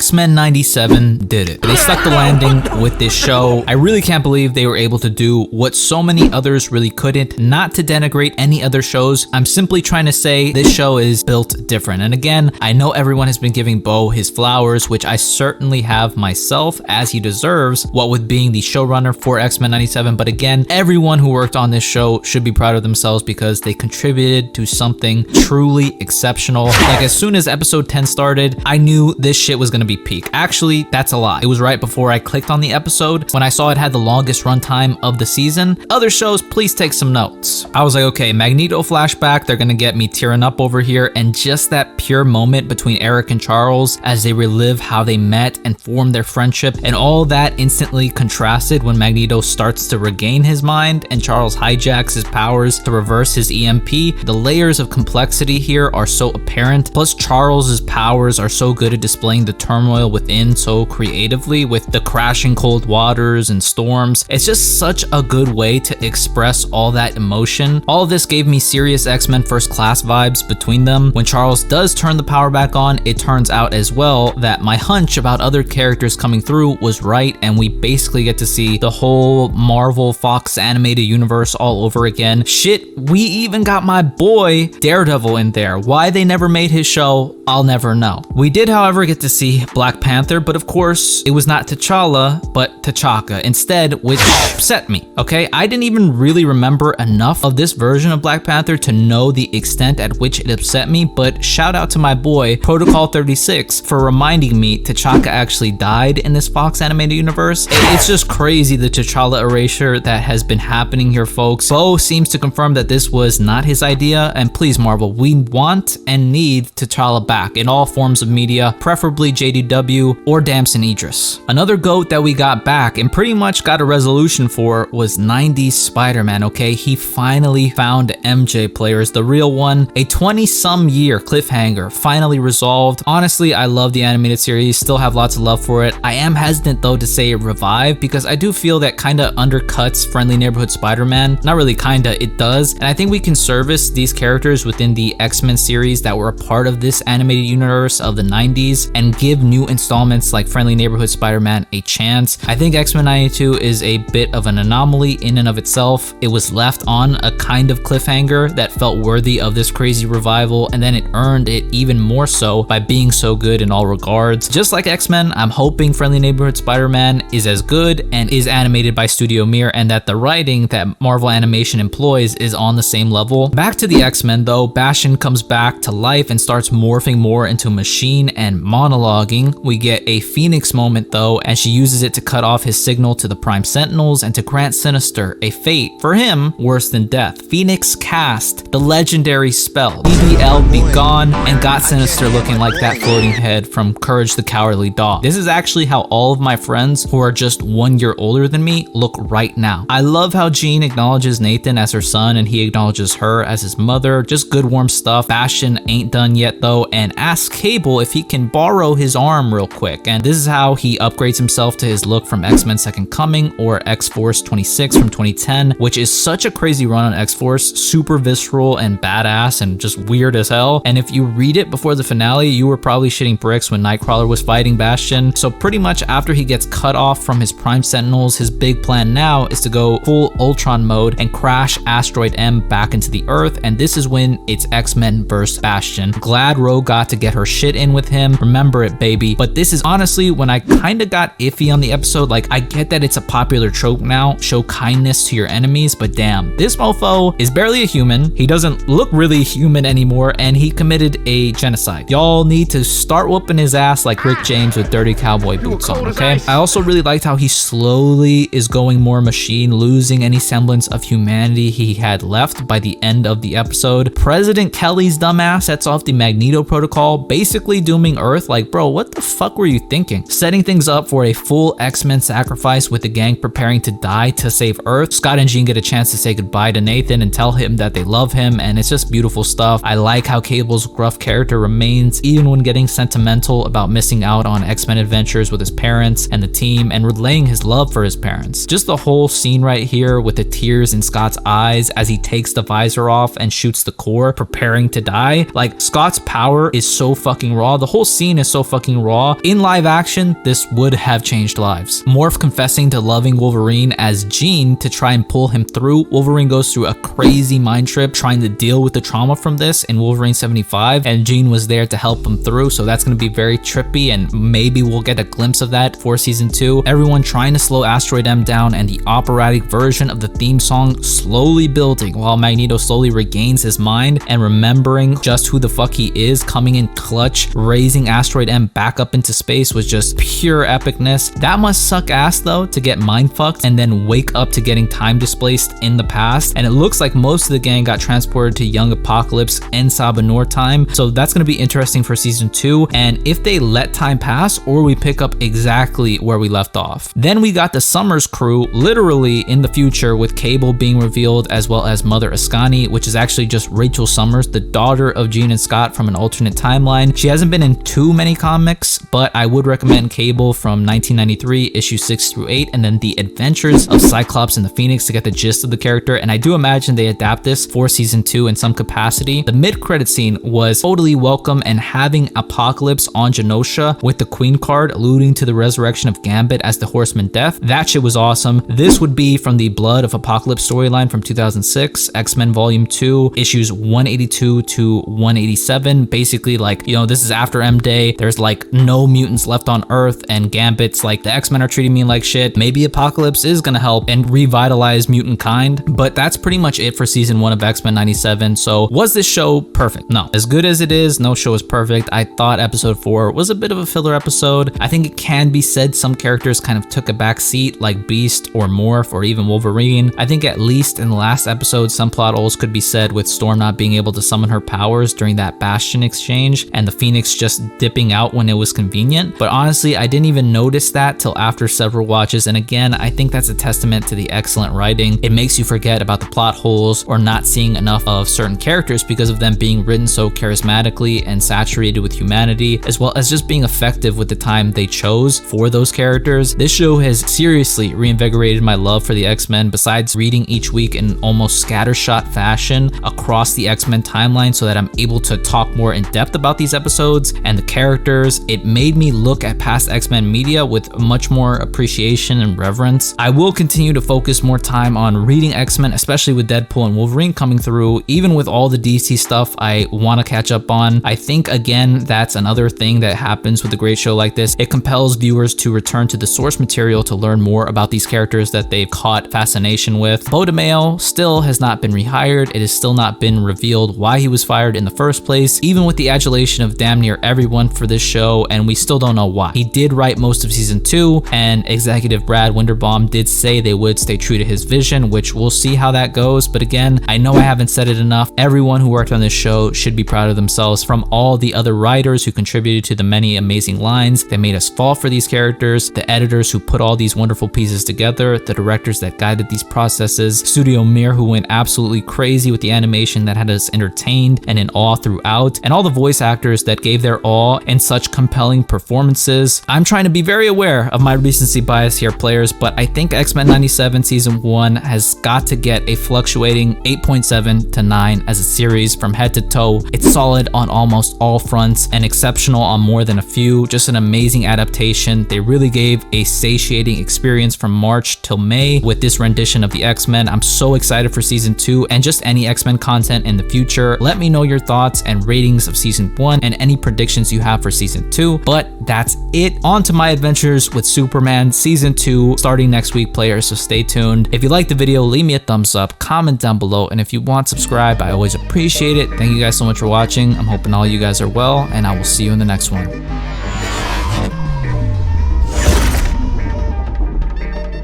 X-Men 97 did it. They stuck the landing with this show. I really can't believe they were able to do what so many others really couldn't. Not to denigrate any other shows, I'm simply trying to say this show is built different. And again, I know everyone has been giving Bo his flowers, which I certainly have myself, as he deserves, what with being the showrunner for X-Men 97. But again, everyone who worked on this show should be proud of themselves because they contributed to something truly exceptional. Like, as soon as episode 10 started, I knew this shit was gonna be peak. Actually, that's a lie. It was right before I clicked on the episode when I saw it had the longest runtime of the season. Other shows, please take some notes. I was like, okay, Magneto flashback, they're gonna get me tearing up over here, and just that pure moment between Eric and Charles as they relive how they met and formed their friendship, and all that instantly contrasted when Magneto starts to regain his mind and Charles hijacks his powers to reverse his EMP. The layers of complexity here are so apparent, plus Charles's powers are so good at displaying the turmoil within so creatively with the crashing cold waters and storms. It's just such a good way to express all that emotion. All of this gave me serious X-Men First Class vibes between them. When Charles does turn the power back on, it turns out as well that my hunch about other characters coming through was right, and we basically get to see the whole Marvel Fox animated universe all over again. Shit, we even got my boy Daredevil in there. Why they never made his show, I'll never know. We did, however, get to see Black Panther, but of course, it was not T'Challa, but T'Chaka instead, which upset me, okay? I didn't even really remember enough of this version of Black Panther to know the extent at which it upset me, but shout out to my boy, Protocol 36, for reminding me T'Chaka actually died in this Fox animated universe. It's just crazy, the T'Challa erasure that has been happening here, folks. Bo seems to confirm that this was not his idea, and please, Marvel, we want and need T'Challa back in all forms of media, preferably JDW or Damson Idris. Another GOAT that we got back and pretty much got a resolution for was 90s Spider-Man, okay? He finally found MJ, players, the real one. A 20-some year cliffhanger finally resolved. Honestly, I love the animated series, still have lots of love for it. I am hesitant though to say it revived because I do feel that kinda undercuts Friendly Neighborhood Spider-Man. Not really kinda, it does. And I think we can service these characters within the X-Men series that were a part of this animated universe of the 90s and give new installments like Friendly Neighborhood Spider-Man a chance. I think X-Men 92 is a bit of an anomaly in and of itself. It was left on a kind of cliffhanger that felt worthy of this crazy revival, and then it earned it even more so by being so good in all regards. Just like X-Men, I'm hoping Friendly Neighborhood Spider-Man is as good and is animated by Studio Mir, and that the writing that Marvel Animation employs is on the same level. Back to the X-Men though, Bastion comes back to life and starts morphing more into a machine and monologuing. We get a Phoenix moment though, and she uses it to cut off his signal to the Prime Sentinels and to grant Sinister a fate, for him, worse than death. Phoenix cast the legendary spell, BBL Be Gone, and got Sinister looking like that floating head from Courage the Cowardly Dog. This is actually how all of my friends who are just 1 year older than me look right now. I love how Jean acknowledges Nathan as her son and he acknowledges her as his mother. Just good warm stuff. Bastion ain't done yet though, and asks Cable if he can borrow his arm real quick, and this is how he upgrades himself to his look from X-Men Second Coming or X-Force 26 from 2010, which is such a crazy run on X-Force, super visceral and badass and just weird as hell. And if you read it before the finale, you were probably shitting bricks when Nightcrawler was fighting Bastion. So pretty much after he gets cut off from his Prime Sentinels, his big plan now is to go full Ultron mode and crash Asteroid M back into the Earth, and this is when it's X-Men vs Bastion. Glad Rogue got to get her shit in with him, remember it baby. But this is honestly when I kinda got iffy on the episode. Like, I get that it's a popular trope now, show kindness to your enemies, but damn, this mofo is barely a human, he doesn't look really human anymore, and he committed a genocide. Y'all need to start whooping his ass like Rick James with dirty cowboy boots on, okay? I also really liked how he slowly is going more machine, losing any semblance of humanity he had left by the end of the episode. President Kelly's dumbass sets off the Magneto protocol, basically dooming Earth. Like, bro, what the fuck were you thinking? Setting things up for a full X-Men sacrifice with the gang preparing to die to save Earth. Scott and Jean get a chance to say goodbye to Nathan and tell him that they love him, and it's just beautiful stuff. I like how Cable's gruff character remains even when getting sentimental about missing out on X-Men adventures with his parents and the team and relaying his love for his parents. Just the whole scene right here with the tears in Scott's eyes as he takes the visor off and shoots the core, preparing to die. Like, Scott's power is so fucking raw. The whole scene is so fucking raw. In live action, this would have changed lives. Morph confessing to loving Wolverine as Jean to try and pull him through. Wolverine goes through a crazy mind trip trying to deal with the trauma from this in Wolverine 75, and Jean was there to help him through, so that's going to be very trippy, and maybe we'll get a glimpse of that for season 2. Everyone trying to slow Asteroid M down, and the operatic version of the theme song slowly building while Magneto slowly regains his mind and remembering just who the fuck he is, coming in clutch, raising Asteroid M back up into space was just pure epicness. That must suck ass though, to get mind fucked and then wake up to getting time displaced in the past, and it looks like most of the gang got transported to Young Apocalypse and Sabanor time, so that's going to be interesting for season 2, and if they let time pass or we pick up exactly where we left off. Then we got the Summers crew literally in the future, with Cable being revealed as well as Mother Ascani, which is actually just Rachel Summers, the daughter of Jean and Scott from an alternate timeline. She hasn't been in too many comics, but I would recommend Cable from 1993 issue 6 through 8, and then The Adventures of Cyclops and the Phoenix to get the gist of the character, and I do imagine they adapt this for season 2 in some capacity. The mid-credit scene was totally welcome, and having Apocalypse on Genosha with the Queen card alluding to the resurrection of Gambit as the Horseman Death, that shit was awesome. This would be from the Blood of Apocalypse storyline from 2006, X-Men Volume 2, issues 182 to 187. Basically, like, you know, this is after M-Day, there's like no mutants left on Earth, and Gambit's like, the X-Men are treating me like shit. Maybe Apocalypse is gonna help and revitalize mutant kind, but that's pretty much it for season 1 of X-Men 97. So was this show perfect? No. As good as it is, no show is perfect. I thought episode 4 was a bit of a filler episode. I think it can be said some characters kind of took a back seat, like Beast or Morph or even Wolverine. I think at least in the last episode, some plot holes could be said, with Storm not being able to summon her powers during that Bastion exchange, and the Phoenix just dipping out when it was convenient. But honestly, I didn't even notice that till after several watches, and again, I think that's a testament to the excellent writing. It makes you forget about the plot holes or not seeing enough of certain characters because of them being written so charismatically and saturated with humanity, as well as just being effective with the time they chose for those characters. This show has seriously reinvigorated my love for the X-Men, besides reading each week in almost scattershot fashion across the X-Men timeline so that I'm able to talk more in depth about these episodes and the characters. It made me look at past X-Men media with much more appreciation and reverence. I will continue to focus more time on reading X-Men, especially with Deadpool and Wolverine coming through, even with all the DC stuff I want to catch up on. I think, again, that's another thing that happens with a great show like this. It compels viewers to return to the source material to learn more about these characters that they've caught fascination with. Beau DeMayo still has not been rehired. It has still not been revealed why he was fired in the first place, even with the adulation of damn near everyone for this show, and we still don't know why. He did write most of season 2, and executive Brad Winderbaum did say they would stay true to his vision, which we'll see how that goes. But again, I know I haven't said it enough. Everyone who worked on this show should be proud of themselves, from all the other writers who contributed to the many amazing lines that made us fall for these characters, the editors who put all these wonderful pieces together, the directors that guided these processes, Studio Mir who went absolutely crazy with the animation that had us entertained and in awe throughout, and all the voice actors that gave their all in such compelling performances. I'm trying to be very aware of my recency bias here, players, but I think X-Men 97 season 1 has got to get a fluctuating 8.7 to 9 as a series from head to toe. It's solid on almost all fronts and exceptional on more than a few. Just an amazing adaptation. They really gave a satiating experience from March till May with this rendition of the X-Men. I'm so excited for season 2 and just any X-Men content in the future. Let me know your thoughts and ratings of season 1 and any predictions you have for season 2. But that's it. On to my adventures with Superman season 2 starting next week, players, so stay tuned. If you liked the video, leave me a thumbs up, comment down below, and if you want, subscribe. I always appreciate it. Thank you guys so much for watching. I'm hoping all you guys are well, and I will see you in the next one.